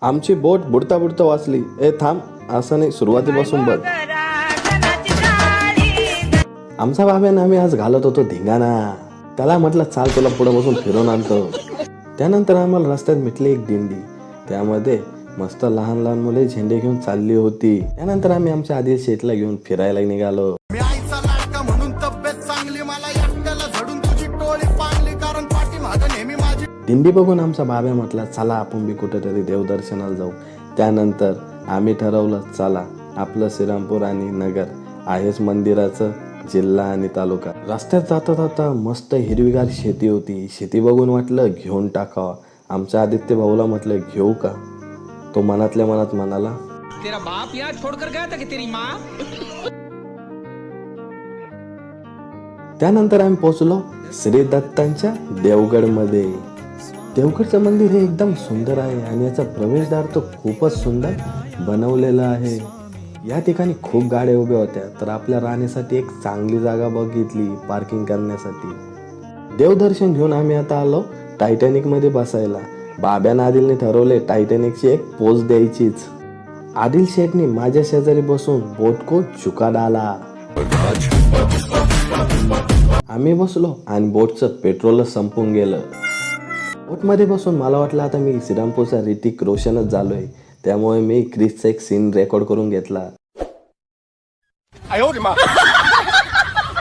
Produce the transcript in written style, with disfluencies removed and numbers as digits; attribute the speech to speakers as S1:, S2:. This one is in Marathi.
S1: आमची बोट बुडता बुडता वाचली. ए थांब, असं नाही, सुरुवातीपासून बघ. आमचा बाब्यानं आम्ही आज घालत होतो धिंगाणा. त्याला म्हटलं चाल तुला पुढे बसून फिरवून आणतो. त्यानंतर आम्हाला रस्त्यात भेटली एक दिंडी. त्यामध्ये मस्त लहान लहान मुले झेंडे घेऊन चालली होती. त्यानंतर आम्ही आमच्या आदिल शेठला घेऊन फिरायला निघालो.
S2: मी आईचा लाडका म्हणून तब्येत चांगली, मला एकट्याला झडून तुझी टोळी पाळली, कारण पाठीमागं नेहमी माझी.
S1: दिंडी बघून आमचा बाब्या म्हटला चला आपण बी कुठेतरी देवदर्शनाला जाऊ. त्यानंतर आम्ही ठरवलं चला आपलं श्रीरामपूर आणि नगर आहेच मंदिराचं जिल्हा आणि तालुका. रस्त्यात जाता जाता मस्त हिरवीगार शेती होती. शेती बघून वाटलं घेऊन टाकावं. आमच्या आदित्य भाऊला म्हटलं घेऊ का. तो मनातल्या मनात म्हणाला
S3: तेरा बाप यहाँ छोड़कर गया था कि तेरी माँ.
S1: त्यानंतर आम्ही पोहोचलो श्री दत्तांच्या देवगडमध्ये. देवगडचं मंदिर हे एकदम सुंदर आहे आणि याचा प्रवेशद्वार तो खूपच सुंदर बनवलेला आहे. या ठिकाणी खूप गाड्या उभ्या होत्या, तर आपल्या राहण्यासाठी एक चांगली जागा बघितली पार्किंग करण्यासाठी. देवदर्शन घेऊन आम्ही आता आलो टायटॅनिक मध्ये बसायला. बाब्यानं आदिलने ठरवले टायटॅनिकची एक पोज द्यायचीच. आदिल शेठने माझ्या शेजारी बसून बोट को झुका डाला. आम्ही बसलो आणि बोटचं पेट्रोल संपून गेलं. बोटमध्ये बसून मला वाटलं आता मी श्रीरामपूरचा ऋतिक रोशनच झालोय. त्यामुळे मी क्रिसचा एक सीन रेकॉर्ड करून घेतला.